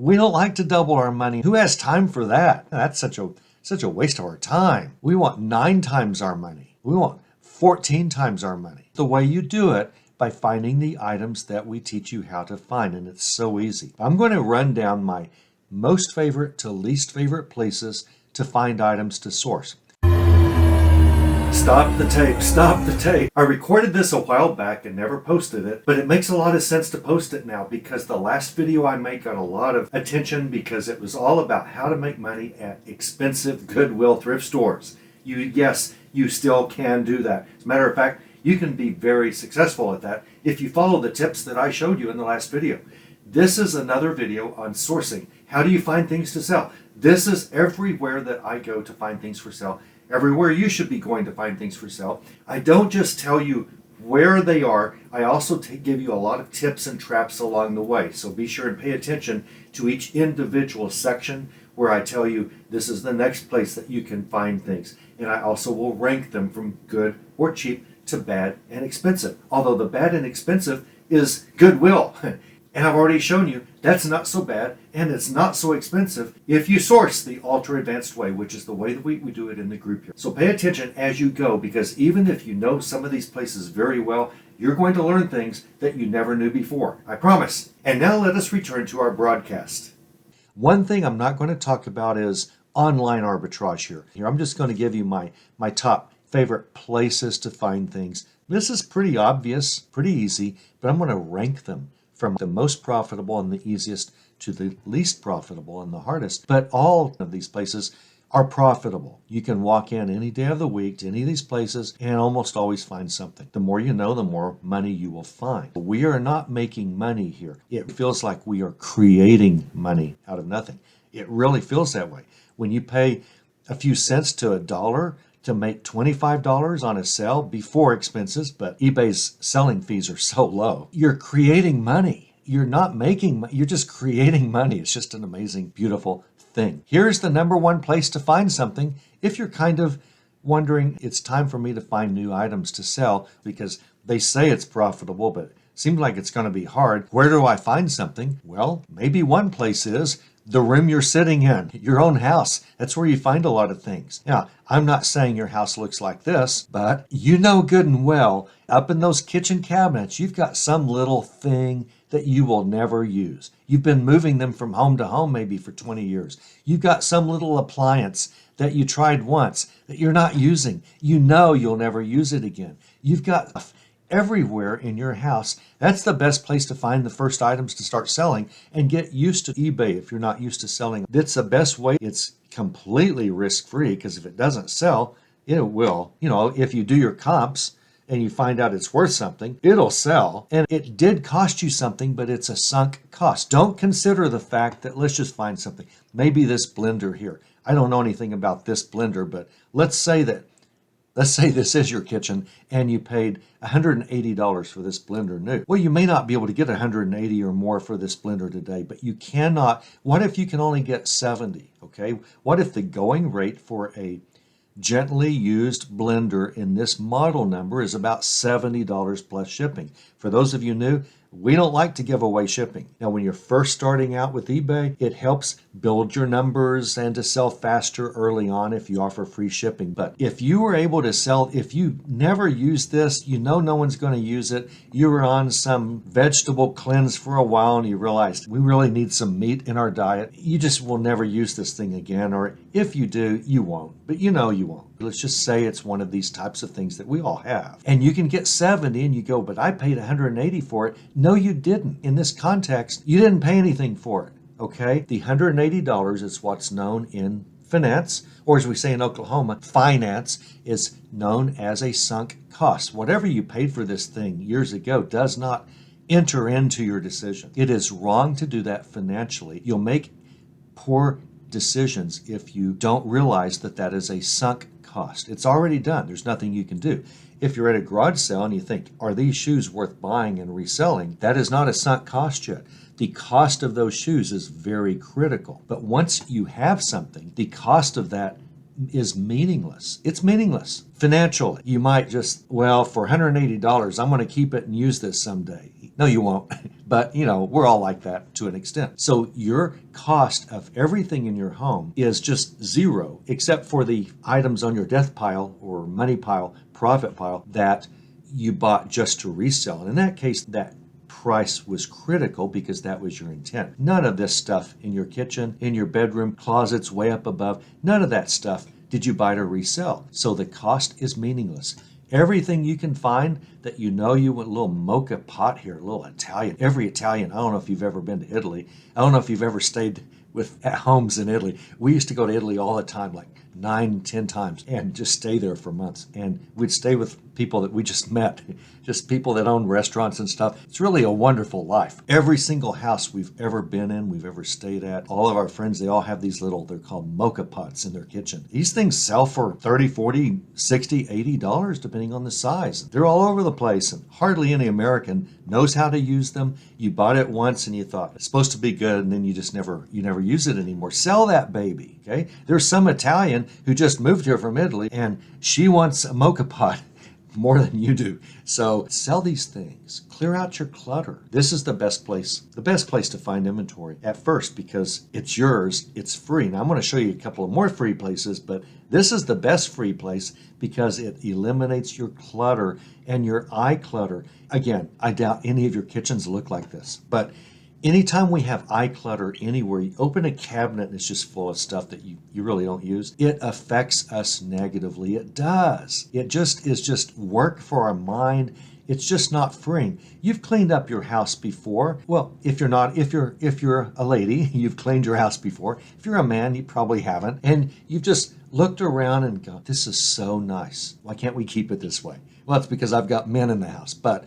We don't like to double our money. Who has time for that? That's such a waste of our time. We want 9 times our money. We want 14 times our money. The way you do it by finding the items that we teach you how to find, and it's so easy. I'm going to run down my most favorite to least favorite places to find items to source. Stop the tape, stop the tape. I recorded this a while back and never posted it, but it makes a lot of sense to post it now because the last video I made got a lot of attention because it was all about how to make money at expensive Goodwill thrift stores. Yes, you still can do that. As a matter of fact, you can be very successful at that if you follow the tips that I showed you in the last video. This is another video on sourcing. How do you find things to sell? This is everywhere that I go to find things for sale. Everywhere you should be going to find things for sale. I don't just tell you where they are. I also give you a lot of tips and traps along the way. So be sure and pay attention to each individual section where I tell you this is the next place that you can find things. And I also will rank them from good or cheap to bad and expensive. Although the bad and expensive is Goodwill. And I've already shown you that's not so bad and it's not so expensive if you source the ultra advanced way, which is the way that we do it in the group here. So pay attention as you go, because even if you know some of these places very well, you're going to learn things that you never knew before. I promise. And now let us return to our broadcast. One thing I'm not going to talk about is online arbitrage here. Here I'm just going to give you my top favorite places to find things. This is pretty obvious, pretty easy, but I'm going to rank them from the most profitable and the easiest to the least profitable and the hardest. But all of these places are profitable. You can walk in any day of the week to any of these places and almost always find something. The more you know, the more money you will find. We are not making money here. It feels like we are creating money out of nothing. It really feels that way. When you pay a few cents to $1 to make $25 on a sale before expenses, but eBay's selling fees are so low, you're creating money. You're not making money, you're just creating money. It's just an amazing, beautiful thing. Here's the number one place to find something if you're kind of wondering, it's time for me to find new items to sell because they say it's profitable, but it seems like it's going to be hard. Where do I find something? Well, maybe one place is the room you're sitting in, your own house. That's where you find a lot of things. Now, I'm not saying your house looks like this, but you know good and well, up in those kitchen cabinets, you've got some little thing that you will never use. You've been moving them from home to home maybe for 20 years. You've got some little appliance that you tried once that you're not using. You know you'll never use it again. You've got everywhere in your house. That's the best place to find the first items to start selling and get used to eBay if you're not used to selling. It's the best way. It's completely risk-free because if it doesn't sell, it will. You know, if you do your comps and you find out it's worth something, it'll sell. And it did cost you something, but it's a sunk cost. Don't consider the fact that let's just find something. Maybe this blender here. I don't know anything about this blender, but let's say this is your kitchen and you paid $180 for this blender new. Well, you may not be able to get $180 or more for this blender today, but you cannot. What if you can only get $70? Okay. What if the going rate for a gently used blender in this model number is about $70 plus shipping? For those of you new, we don't like to give away shipping. Now, when you're first starting out with eBay, it helps build your numbers and to sell faster early on if you offer free shipping. But if you were able to sell, if you never use this, you know no one's going to use it. You were on some vegetable cleanse for a while and you realized we really need some meat in our diet. You just will never use this thing again. Or if you do, you won't. But you know you won't. Let's just say it's one of these types of things that we all have. And you can get 70 and you go, but I paid 180 for it. No, you didn't. In this context, you didn't pay anything for it. Okay? The $180 is what's known in finance, or as we say in Oklahoma, finance is known as a sunk cost. Whatever you paid for this thing years ago does not enter into your decision. It is wrong to do that financially. You'll make poor decisions if you don't realize that that is a sunk cost. It's already done. There's nothing you can do. If you're at a garage sale and you think, are these shoes worth buying and reselling? That is not a sunk cost yet. The cost of those shoes is very critical. But once you have something, the cost of that is meaningless. It's meaningless. Financially, you might just, well, for $180, I'm going to keep it and use this someday. No, you won't. But, we're all like that to an extent. So your cost of everything in your home is just zero, except for the items on your death pile or money pile, profit pile that you bought just to resell. And in that case, that price was critical because that was your intent. None of this stuff in your kitchen, in your bedroom, closets way up above, none of that stuff did you buy to resell. So the cost is meaningless. Everything you can find that you want, a little mocha pot here, a little Italian. Every Italian, I don't know if you've ever been to Italy. I don't know if you've ever stayed at homes in Italy. We used to go to Italy all the time, like 9, 10 times, and just stay there for months. And we'd stay with people that we just met, just people that own restaurants and stuff. It's really a wonderful life. Every single house we've ever been in, we've ever stayed at, all of our friends, they all have these they're called mocha pots in their kitchen. These things sell for $30, $40, $60, $80, depending on the size. They're all over the place, and hardly any American knows how to use them. You bought it once and you thought it's supposed to be good, and then you never use it anymore. Sell that baby, okay? There's some Italian who just moved here from Italy, and she wants a mocha pot more than you do. So sell these things. Clear out your clutter. This is the best place to find inventory at first because it's yours, it's free. Now I'm going to show you a couple of more free places, but this is the best free place because it eliminates your clutter and your eye clutter. Again, I doubt any of your kitchens look like this, but anytime we have eye clutter anywhere, you open a cabinet and it's just full of stuff that you really don't use, it affects us negatively. It does. It just is just work for our mind. It's just not freeing. You've cleaned up your house before. Well, if you're a lady, you've cleaned your house before. If you're a man, you probably haven't. And you've just looked around and go, this is so nice. Why can't we keep it this way? Well, it's because I've got men in the house, but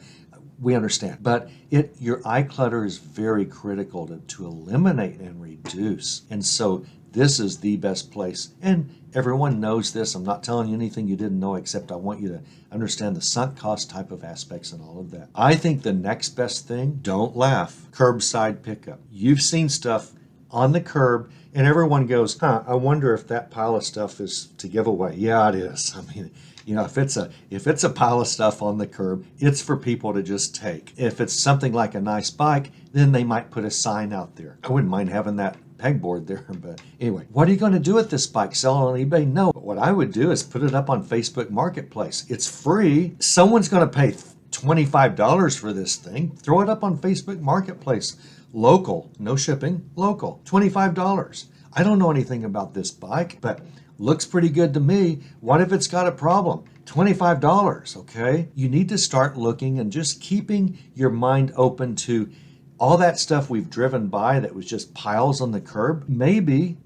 we understand. But your eye clutter is very critical to eliminate and reduce. And so this is the best place. And everyone knows this. I'm not telling you anything you didn't know, except I want you to understand the sunk cost type of aspects and all of that. I think the next best thing, don't laugh, curbside pickup. You've seen stuff on the curb and everyone goes, I wonder if that pile of stuff is to give away. Yeah, it is. I mean, if it's a pile of stuff on the curb, it's for people to just take. If it's something like a nice bike, then they might put a sign out there. I wouldn't mind having that pegboard there, but anyway, what are you going to do with this bike? Sell it on eBay? No. What I would do is put it up on Facebook Marketplace. It's free. Someone's going to pay $25 for this thing. Throw it up on Facebook Marketplace. Local, no shipping, local, $25. I don't know anything about this bike, but looks pretty good to me. What if it's got a problem? $25, okay? You need to start looking and just keeping your mind open to all that stuff we've driven by that was just piles on the curb. Maybe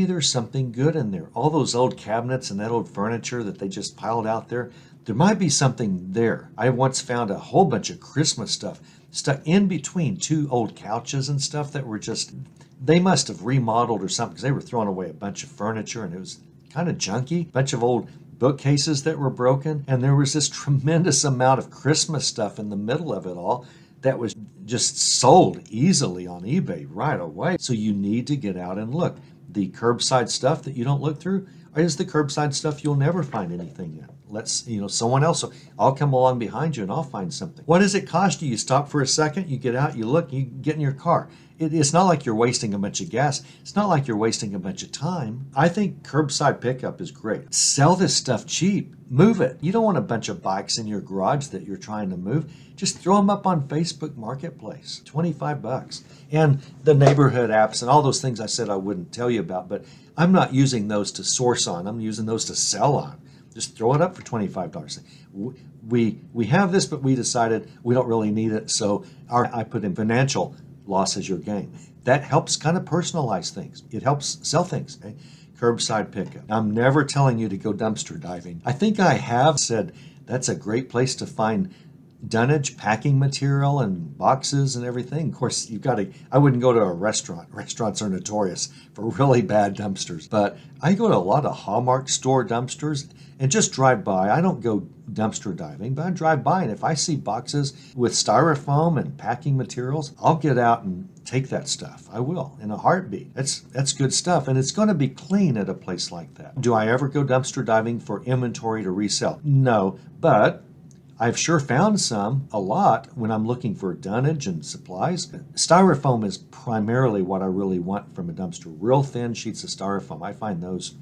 there's something good in there. All those old cabinets and that old furniture that they just piled out there, there might be something there. I once found a whole bunch of Christmas stuff stuck in between two old couches and stuff that were just, they must have remodeled or something because they were throwing away a bunch of furniture and it was kind of junky, bunch of old bookcases that were broken, and there was this tremendous amount of Christmas stuff in the middle of it all that was just sold easily on eBay right away. So you need to get out and look. The curbside stuff that you don't look through is the curbside stuff you'll never find anything in. Someone else, I'll come along behind you and I'll find something. What does it cost you? You stop for a second, you get out, you look, you get in your car. It's not like you're wasting a bunch of gas. It's not like you're wasting a bunch of time. I think curbside pickup is great. Sell this stuff cheap. Move it. You don't want a bunch of bikes in your garage that you're trying to move. Just throw them up on Facebook Marketplace. $25. And the neighborhood apps and all those things I said I wouldn't tell you about, but I'm not using those to source on. I'm using those to sell on. Just throw it up for $25. We have this, but we decided we don't really need it, so I put in financial loss as your gain. That helps kind of personalize things. It helps sell things. Okay? Curbside pickup. I'm never telling you to go dumpster diving. I think I have said that's a great place to find dunnage, packing material, and boxes and everything. Of course, I wouldn't go to a restaurant. Restaurants are notorious for really bad dumpsters. But I go to a lot of Hallmark store dumpsters and just drive by. I don't go dumpster diving, but I drive by, and if I see boxes with styrofoam and packing materials, I'll get out and take that stuff. I will, in a heartbeat. That's good stuff, and it's going to be clean at a place like that. Do I ever go dumpster diving for inventory to resell? No, but I've sure found some, a lot, when I'm looking for dunnage and supplies. Styrofoam is primarily what I really want from a dumpster. Real thin sheets of styrofoam. I find those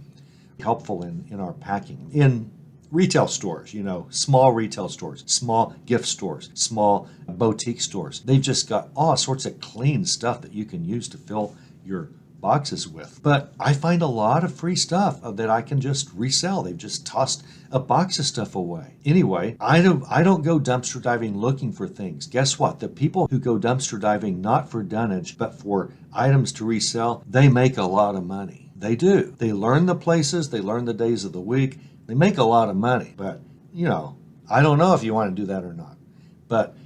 helpful in our packing. In retail stores, small retail stores, small gift stores, small boutique stores. They've just got all sorts of clean stuff that you can use to fill your boxes with. But I find a lot of free stuff that I can just resell. They've just tossed a box of stuff away. Anyway, I don't go dumpster diving looking for things. Guess what? The people who go dumpster diving not for dunnage but for items to resell, they make a lot of money. They do. They learn the places, they learn the days of the week. They make a lot of money. But, I don't know if you want to do that or not. But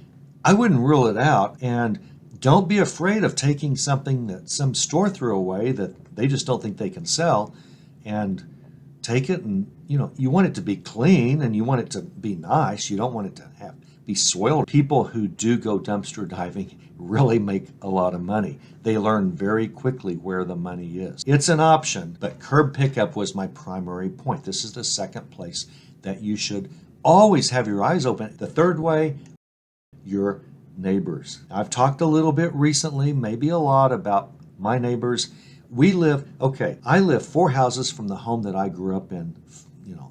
I wouldn't rule it out. And don't be afraid of taking something that some store threw away that they just don't think they can sell, and take it, and you want it to be clean and you want it to be nice. You don't want it to be soiled. People who do go dumpster diving really make a lot of money. They learn very quickly where the money is. It's an option, but curb pickup was my primary point. This is the second place that you should always have your eyes open. The third way, your neighbors. I've talked a little bit recently, maybe a lot, about my neighbors. I live 4 houses from the home that I grew up in,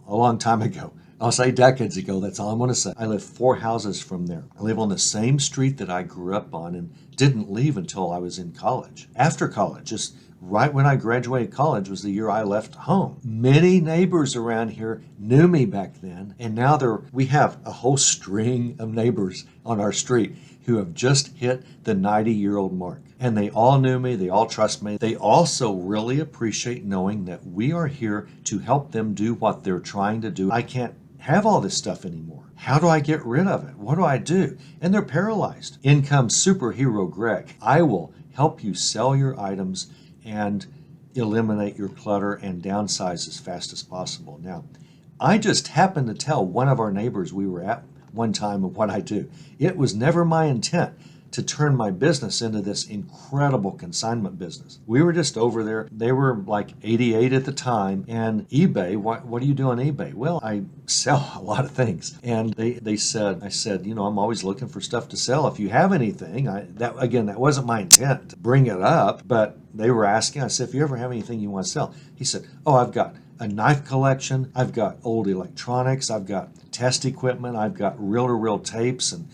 a long time ago. I'll say decades ago, that's all I'm going to say. I live 4 houses from there. I live on the same street that I grew up on and didn't leave until I was in college. After college, just right when I graduated college was the year I left home. Many neighbors around here knew me back then, and now we have a whole string of neighbors on our street who have just hit the 90-year-old mark. And they all knew me, they all trust me. They also really appreciate knowing that we are here to help them do what they're trying to do. I can't have all this stuff anymore. How do I get rid of it? What do I do? And they're paralyzed. In comes superhero Greg. I will help you sell your items and eliminate your clutter and downsize as fast as possible. Now, I just happened to tell one of our neighbors we were at one time of what I do. It was never my intent to turn my business into this incredible consignment business. We were just over there. They were like 88 at the time. And eBay, what do you do on eBay? Well, I sell a lot of things. And I said, I'm always looking for stuff to sell. If you have anything, that wasn't my intent to bring it up, but they were asking. I said, if you ever have anything you want to sell. He said, I've got a knife collection. I've got old electronics. I've got test equipment. I've got reel-to-reel tapes, and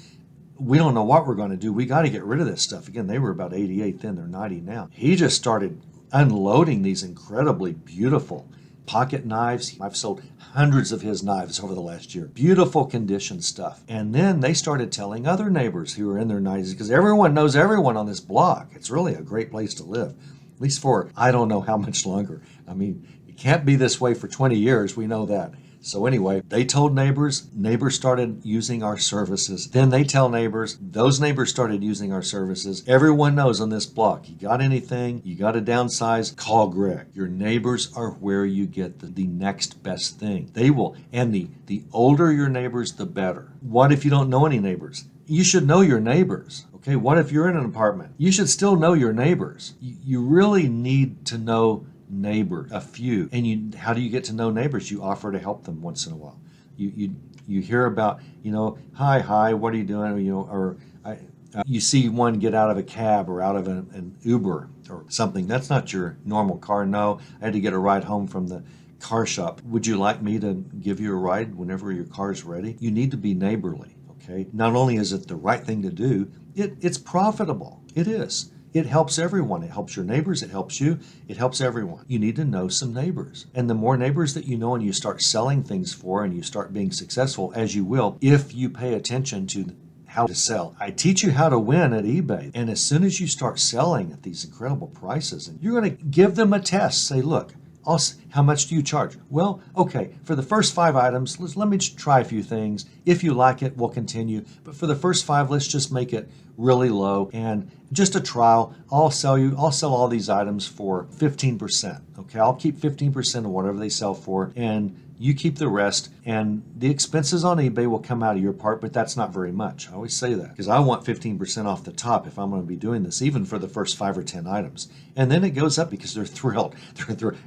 we don't know what we're going to do. We got to get rid of this stuff. Again, they were about 88 then. They're 90 now. He just started unloading these incredibly beautiful pocket knives. I've sold hundreds of his knives over the last year. Beautiful condition stuff. And then they started telling other neighbors who were in their 90s, because everyone knows everyone on this block. It's really a great place to live, at least for I don't know how much longer. I mean, it can't be this way for 20 years. We know that. So anyway, they told neighbors started using our services. Then they tell neighbors, those neighbors started using our services. Everyone knows on this block, you got anything, you got to downsize, call Greg. Your neighbors are where you get the next best thing. They will, and the older your neighbors, the better. What if you don't know any neighbors? You should know your neighbors. Okay, what if you're in an apartment? You should still know your neighbors. You really need to know a few. And how do you get to know neighbors? You offer to help them once in a while. You hear about, hi, what are you doing? You see one get out of a cab or out of an Uber or something. That's not your normal car. No, I had to get a ride home from the car shop. Would you like me to give you a ride whenever your car's ready? You need to be neighborly, okay? Not only is it the right thing to do, it's profitable. It is. It helps everyone. It helps your neighbors. It helps you. It helps everyone. You need to know some neighbors. And the more neighbors that you know and you start selling things for and you start being successful, as you will, if you pay attention to how to sell. I teach you how to win at eBay. And as soon as you start selling at these incredible prices, and you're going to give them a test. Say, look, how much do you charge? Well, okay, for the first 5 items, let me just try a few things. If you like it, we'll continue. But for the first 5, let's just make it really low and just a trial. I'll sell all these items for 15%. Okay, I'll keep 15% of whatever they sell for, and you keep the rest, and the expenses on eBay will come out of your part, but that's not very much. I always say that because I want 15% off the top if I'm going to be doing this, even for the first 5 or 10 items. And then it goes up because they're thrilled.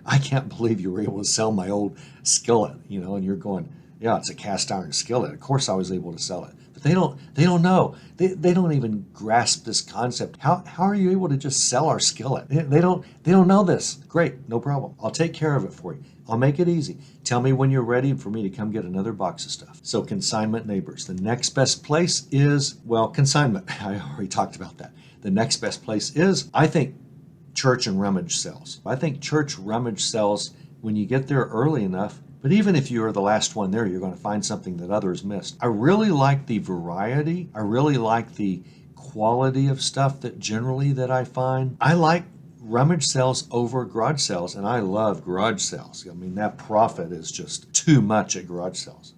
I can't believe you were able to sell my old skillet, and you're going, Yeah, it's a cast iron skillet. Of course I was able to sell it. But they don't know. They don't even grasp this concept. How are you able to just sell our skillet? They don't know this. Great, no problem. I'll take care of it for you. I'll make it easy. Tell me when you're ready for me to come get another box of stuff. So consignment neighbors. The next best place is, well, consignment. I already talked about that. The next best place is, I think, church and rummage sales. I think church rummage sells when you get there early enough. But even if you're the last one there, you're going to find something that others missed. I really like the variety. I really like the quality of stuff that I find. I like rummage sales over garage sales, and I love garage sales. I mean, that profit is just too much at garage sales.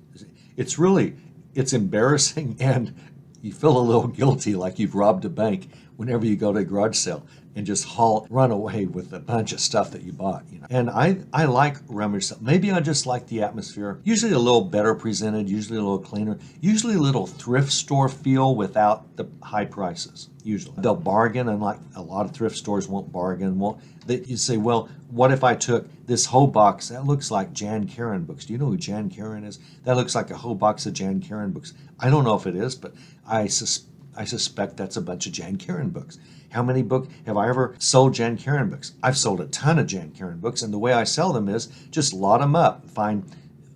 It's embarrassing, and you feel a little guilty, like you've robbed a bank whenever you go to a garage sale and just run away with a bunch of stuff that you bought. And I like rummage sale. Maybe I just like the atmosphere. Usually a little better presented, usually a little cleaner, usually a little thrift store feel without the high prices. Usually they'll bargain, and like a lot of thrift stores won't bargain. You say, well, what if I took this whole box? That looks like Jan Karen books. Do you know who Jan Karen is? That looks like a whole box of Jan Karen books. I don't know if it is, but I suspect that's a bunch of Jan Karen books. How many books have I ever sold Jan Karen books? I've sold a ton of Jan Karen books, and the way I sell them is just lot them up, find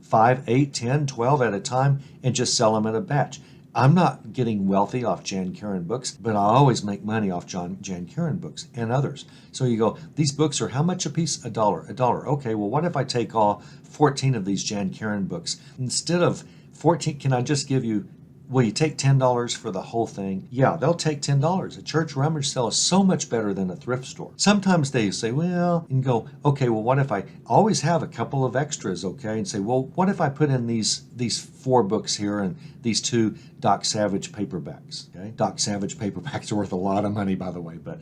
5, 8, 10, 12 at a time, and just sell them in a batch. I'm not getting wealthy off Jan Karen books, but I always make money off Jan Karen books and others. So you go, these books are how much a piece? $1. $1. Okay, well, what if I take all 14 of these Jan Karen books? Instead of 14, can I just give you, will you take $10 for the whole thing? Yeah, they'll take $10. A church rummage sale is so much better than a thrift store. Sometimes they say, well, and go, okay, well, what if I always have a couple of extras, okay? And say, well, what if I put in these 4 books here and these 2 Doc Savage paperbacks, okay? Doc Savage paperbacks are worth a lot of money, by the way, but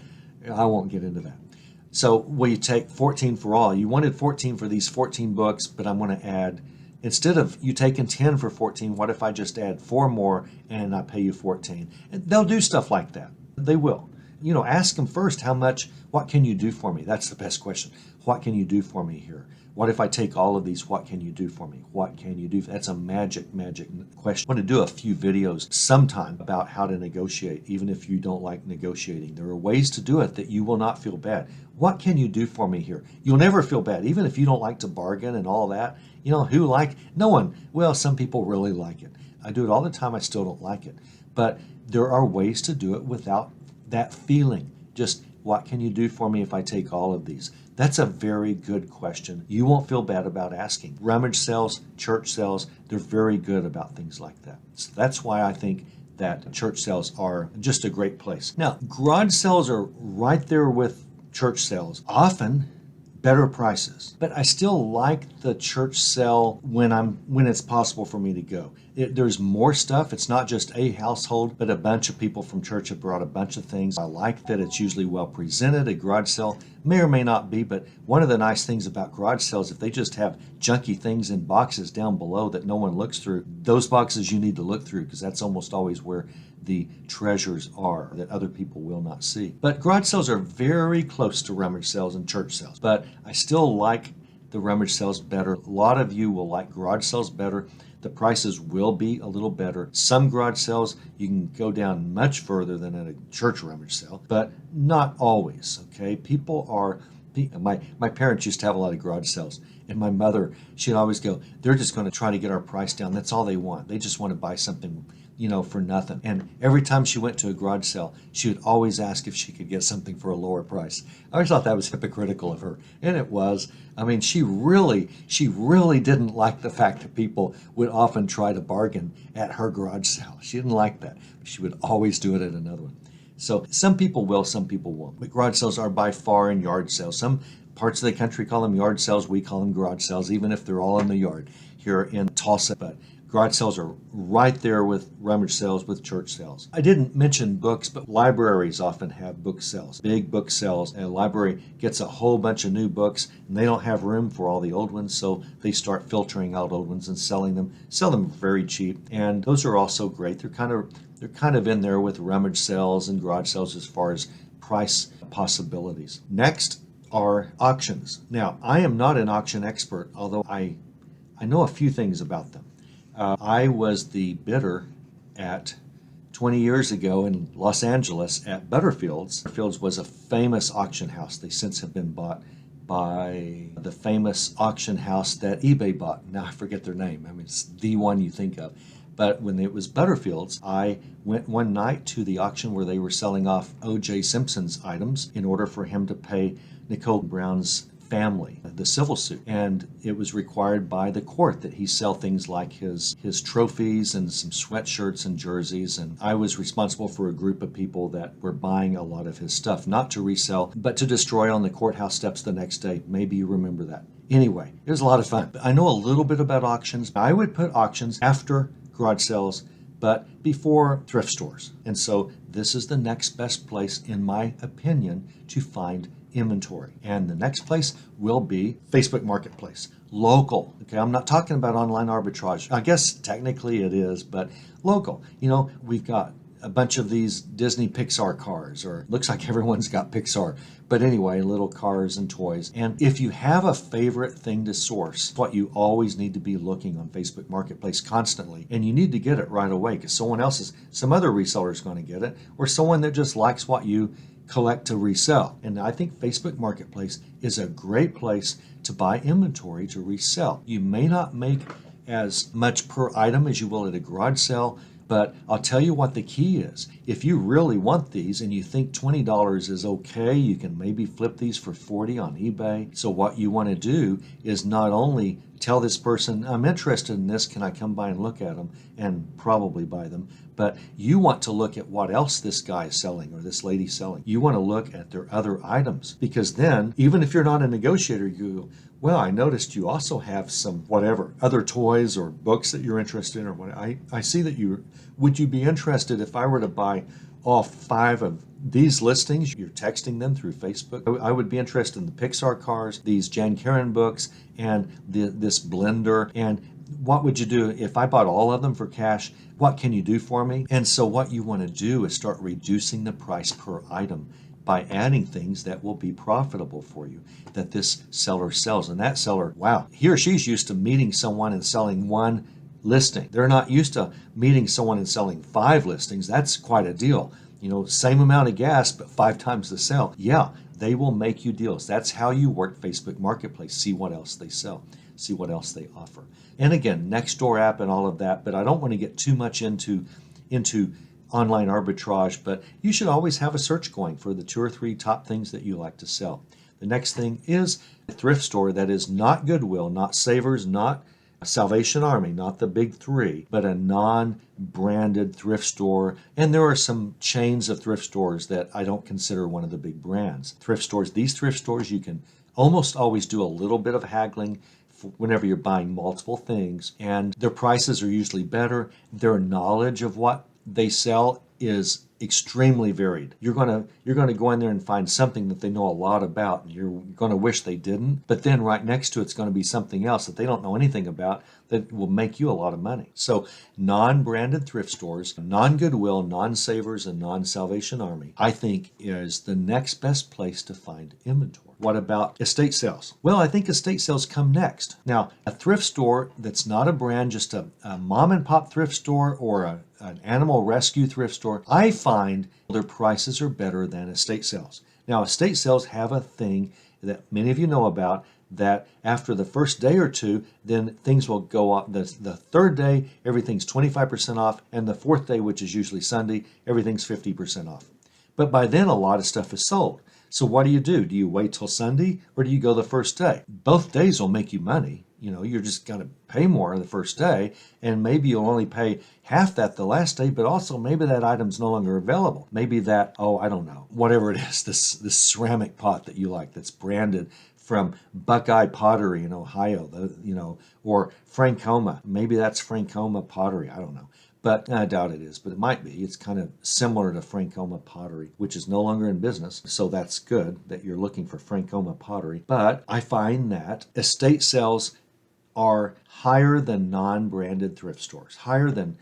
I won't get into that. So will you take 14 for all? You wanted 14 for these 14 books, but I'm going to add, instead of you taking 10 for 14, what if I just add 4 more and I pay you 14? And they'll do stuff like that. They will. Ask them first, what can you do for me? That's the best question. What can you do for me here? What if I take all of these? What can you do for me? What can you do? That's a magic question. I want to do a few videos sometime about how to negotiate, even if you don't like negotiating. There are ways to do it that you will not feel bad. What can you do for me here? You'll never feel bad, even if you don't like to bargain and all that. No one. Well, some people really like it. I do it all the time. I still don't like it. But there are ways to do it without that feeling. Just, what can you do for me if I take all of these? That's a very good question. You won't feel bad about asking. Rummage sales, church sales, they're very good about things like that. So that's why I think that church sales are just a great place. Now, garage sales are right there with church sales. Often better prices. But I still like the church sale when it's possible for me to go. There's more stuff. It's not just a household, but a bunch of people from church have brought a bunch of things. I like that it's usually well presented. A garage sale may or may not be, but one of the nice things about garage sales, if they just have junky things in boxes down below that no one looks through, those boxes you need to look through, because that's almost always where the treasures are that other people will not see. But garage sales are very close to rummage sales and church sales, but I still like the rummage sales better. A lot of you will like garage sales better. The prices will be a little better. Some garage sales, you can go down much further than at a church rummage sale, but not always, okay? My parents used to have a lot of garage sales, and my mother, she'd always go, they're just going to try to get our price down. That's all they want. They just want to buy something, for nothing. And every time she went to a garage sale, she would always ask if she could get something for a lower price. I always thought that was hypocritical of her, and it was. I mean, she really didn't like the fact that people would often try to bargain at her garage sale. She didn't like that. She would always do it at another one. So some people will, some people won't. But garage sales are by far in yard sales. Some parts of the country call them yard sales. We call them garage sales, even if they're all in the yard here in Tulsa. But garage sales are right there with rummage sales, with church sales. I didn't mention books, but libraries often have book sales, big book sales. And a library gets a whole bunch of new books, and they don't have room for all the old ones, so they start filtering out old ones and sell them very cheap. And those are also great. They're kind of in there with rummage sales and garage sales as far as price possibilities. Next are auctions. Now, I am not an auction expert, although I know a few things about them. I was the bidder at 20 years ago in Los Angeles at Butterfield's. Butterfield's was a famous auction house. They since have been bought by the famous auction house that eBay bought. Now I forget their name. I mean, it's the one you think of. But when it was Butterfield's, I went one night to the auction where they were selling off O.J. Simpson's items in order for him to pay Nicole Brown's family the civil suit, and it was required by the court that he sell things like his trophies and some sweatshirts and jerseys, and I was responsible for a group of people that were buying a lot of his stuff, not to resell but to destroy on the courthouse steps the next day. Maybe you remember that. Anyway, it was a lot of fun. I know a little bit about auctions. I would put auctions after garage sales but before thrift stores, and so this is the next best place, in my opinion, to find inventory. And the next place will be Facebook Marketplace. Local. Okay, I'm not talking about online arbitrage. I guess technically it is, but local. You know, we've got a bunch of these Disney Pixar cars, or looks like everyone's got Pixar. But anyway, little cars and toys. And if you have a favorite thing to source, what you always need to be looking on Facebook Marketplace constantly. And you need to get it right away because some other reseller is going to get it, or someone that just likes what you collect to resell. And I think Facebook Marketplace is a great place to buy inventory to resell. You may not make as much per item as you will at a garage sale, but I'll tell you what the key is. If you really want these and you think $20 is okay, you can maybe flip these for $40 on eBay. So what you want to do is not only tell this person, I'm interested in this, can I come by and look at them, and probably buy them, but you want to look at what else this guy is selling or this lady selling. You want to look at their other items, because then, even if you're not a negotiator, you go, well, I noticed you also have some whatever, other toys or books that you're interested in, or what. I see that would you be interested if I were to buy all 5 of these listings? You're texting them through Facebook. I would be interested in the Pixar cars, these Jan Karen books, and this blender. And what would you do if I bought all of them for cash? What can you do for me? And so what you want to do is start reducing the price per item by adding things that will be profitable for you, that this seller sells. And that seller, wow, he or she's used to meeting someone and selling one listing. They're not used to meeting someone and selling 5 listings. That's quite a deal. You know, same amount of gas, but 5 times the sale. Yeah, they will make you deals. That's how you work Facebook Marketplace. See what else they sell. See what else they offer. And again, Nextdoor app and all of that, but I don't want to get too much into online arbitrage, but you should always have a search going for the 2 or 3 top things that you like to sell. The next thing is a thrift store that is not Goodwill, not Savers, not Salvation Army, not the big 3, but a non-branded thrift store. And there are some chains of thrift stores that I don't consider one of the big brands. Thrift stores, these thrift stores, you can almost always do a little bit of haggling whenever you're buying multiple things, and their prices are usually better. Their knowledge of what they sell is extremely varied. You're going to go in there and find something that they know a lot about, and you're going to wish they didn't. But then right next to it's going to be something else that they don't know anything about that will make you a lot of money. So non-branded thrift stores, non-Goodwill, non-Savers, and non-Salvation Army, I think is the next best place to find inventory. What about estate sales? Well, I think estate sales come next. Now, a thrift store that's not a brand, just a mom and pop thrift store or an animal rescue thrift store, I find their prices are better than estate sales. Now, estate sales have a thing that many of you know about, that after the first day or 2, then things will go up. The 3rd day, everything's 25% off, and the 4th day, which is usually Sunday, everything's 50% off. But by then, a lot of stuff is sold. So what do? Do you wait till Sunday, or do you go the first day? Both days will make you money. You know, you're just going to pay more the first day, and maybe you'll only pay half that the last day, but also maybe that item's no longer available. Maybe that, I don't know, whatever it is, this ceramic pot that you like that's branded from Buckeye Pottery in Ohio, or Francoma. Maybe that's Francoma Pottery. I don't know. But I doubt it is, but it might be. It's kind of similar to Francoma Pottery, which is no longer in business. So that's good that you're looking for Francoma Pottery. But I find that estate sales are higher than non-branded thrift stores, higher than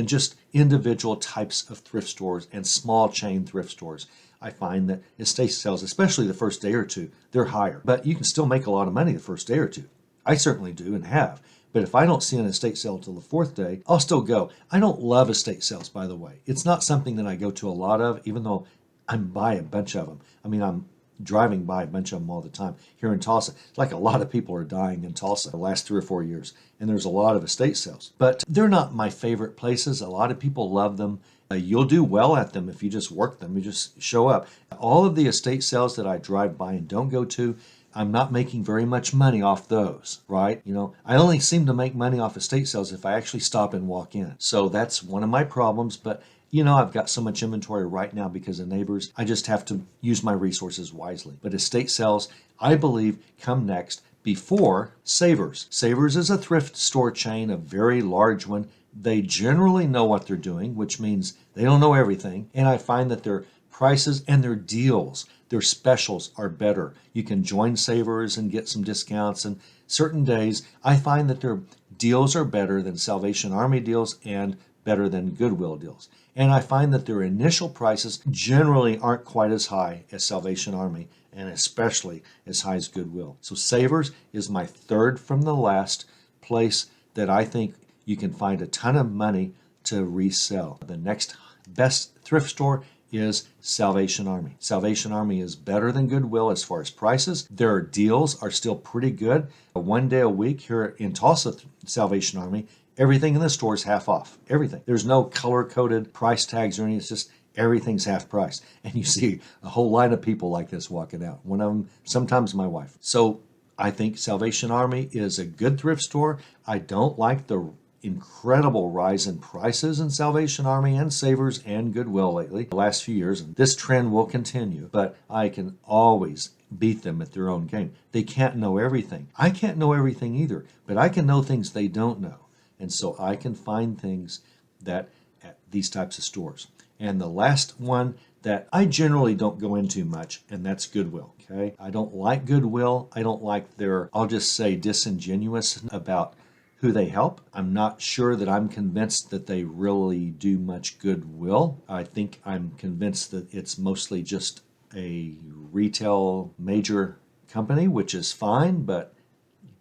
just individual types of thrift stores and small chain thrift stores. I find that estate sales, especially the first day or 2, they're higher. But you can still make a lot of money the first day or 2. I certainly do and have. But if I don't see an estate sale till the fourth day, I'll still go. I don't love estate sales, by the way. It's not something that I go to a lot of, even though I buy a bunch of them. I mean, I'm driving by a bunch of them all the time here in Tulsa. It's like a lot of people are dying in Tulsa the last 3 or 4 years, and there's a lot of estate sales. But they're not my favorite places. A lot of people love them. You'll do well at them if you just work them. You just show up. All of the estate sales that I drive by and don't go to, I'm not making very much money off those, right? I only seem to make money off estate sales if I actually stop and walk in. So that's one of my problems. But I've got so much inventory right now because of neighbors. I just have to use my resources wisely. But estate sales, I believe, come next before Savers. Savers is a thrift store chain, a very large one. They generally know what they're doing, which means they don't know everything. And I find that their prices and their deals, their specials are better. You can join Savers and get some discounts. And certain days, I find that their deals are better than Salvation Army deals and better than Goodwill deals. And I find that their initial prices generally aren't quite as high as Salvation Army, and especially as high as Goodwill. So Savers is my third from the last place that I think you can find a ton of money to resell. The next best thrift store is Salvation Army. Salvation Army is better than Goodwill as far as prices. Their deals are still pretty good. One day a week here in Tulsa, Salvation Army, everything in the store is half off. Everything. There's no color-coded price tags or anything. It's just everything's half price. And you see a whole line of people like this walking out. One of them, sometimes my wife. So I think Salvation Army is a good thrift store. I don't like the incredible rise in prices in Salvation Army and Savers and Goodwill lately, the last few years. And this trend will continue, but I can always beat them at their own game. They can't know everything. I can't know everything either, but I can know things they don't know. And so I can find things that at these types of stores. And the last one that I generally don't go into much, and that's Goodwill. Okay, I don't like Goodwill. I don't like their, I'll just say, disingenuous about who they help. I'm not sure that I'm convinced that they really do much goodwill. I think I'm convinced that it's mostly just a retail major company, which is fine, but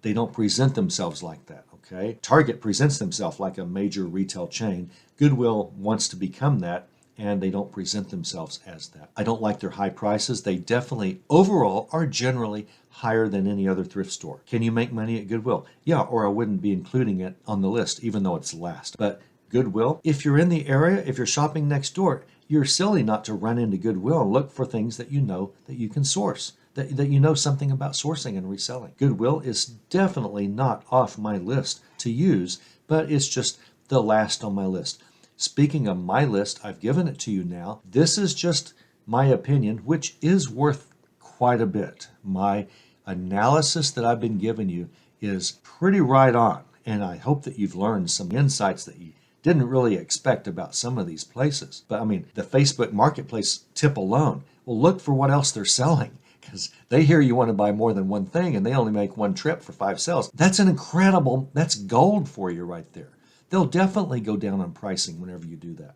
they don't present themselves like that. Okay, Target presents themselves like a major retail chain. Goodwill wants to become that, and they don't present themselves as that. I don't like their high prices. They definitely, overall, are generally higher than any other thrift store. Can you make money at Goodwill? Yeah, or I wouldn't be including it on the list, even though it's last. But Goodwill, if you're in the area, if you're shopping next door, you're silly not to run into Goodwill and look for things that you know that you can source, that you know something about sourcing and reselling. Goodwill is definitely not off my list to use, but it's just the last on my list. Speaking of my list, I've given it to you now. This is just my opinion, which is worth quite a bit. My analysis that I've been giving you is pretty right on, and I hope that you've learned some insights that you didn't really expect about some of these places. But I mean, the Facebook Marketplace tip alone, well, look for what else they're selling, because they hear you want to buy more than one thing, and they only make one trip for 5 sales. That's that's gold for you right there. They'll definitely go down on pricing whenever you do that.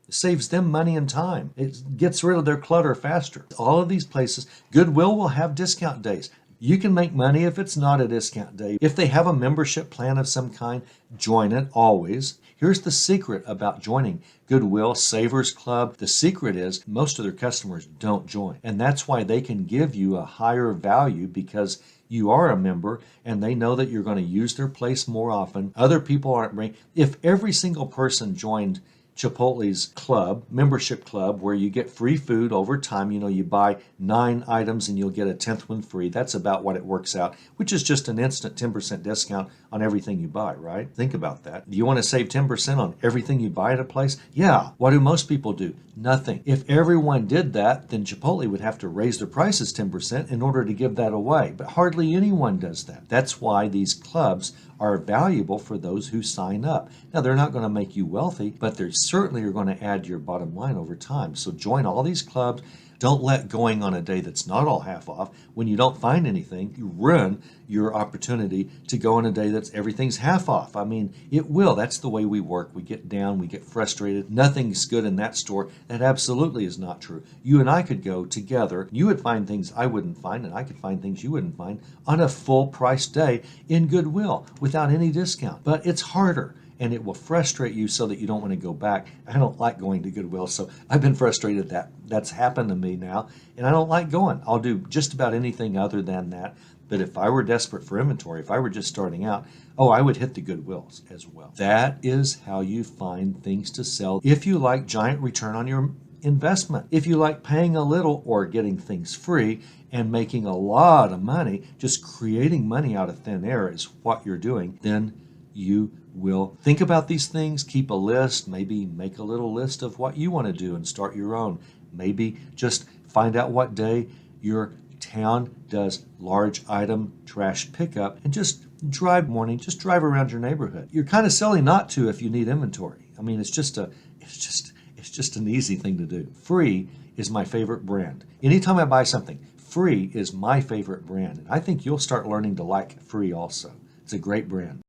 It saves them money and time. It gets rid of their clutter faster. All of these places, Goodwill will have discount days. You can make money if it's not a discount day. If they have a membership plan of some kind, join it always. Here's the secret about joining Goodwill, Savers Club. The secret is most of their customers don't join. And that's why they can give you a higher value, because you are a member and they know that you're going to use their place more often. Other people aren't bringing. If every single person joined Chipotle's club, membership club, where you get free food over time. You buy 9 items and you'll get a 10th one free. That's about what it works out, which is just an instant 10% discount on everything you buy, right? Think about that. Do you want to save 10% on everything you buy at a place? Yeah. What do most people do? Nothing. If everyone did that, then Chipotle would have to raise their prices 10% in order to give that away. But hardly anyone does that. That's why these clubs are valuable for those who sign up. Now, they're not going to make you wealthy, but they certainly are going to add to your bottom line over time. So join all these clubs. Don't let going on a day that's not all half off, when you don't find anything, you ruin your opportunity to go on a day that's everything's half off. I mean, it will. That's the way we work. We get down, we get frustrated. Nothing's good in that store. That absolutely is not true. You and I could go together. You would find things I wouldn't find, and I could find things you wouldn't find on a full price day in Goodwill without any discount. But it's harder, and it will frustrate you so that you don't want to go back. I don't like going to Goodwill, so I've been frustrated that that's happened to me now, and I don't like going. I'll do just about anything other than that. But if I were desperate for inventory, if I were just starting out, oh, I would hit the Goodwills as well. That is how you find things to sell if you like giant return on your investment. If you like paying a little or getting things free and making a lot of money, just creating money out of thin air is what you're doing, then you will think about these things, keep a list, maybe make a little list of what you want to do and start your own. Maybe just find out what day your town does large item trash pickup and just drive around your neighborhood. You're kind of silly not to if you need inventory. I mean, it's just an easy thing to do. Free is my favorite brand. Anytime I buy something, Free is my favorite brand. And I think you'll start learning to like Free also. It's a great brand.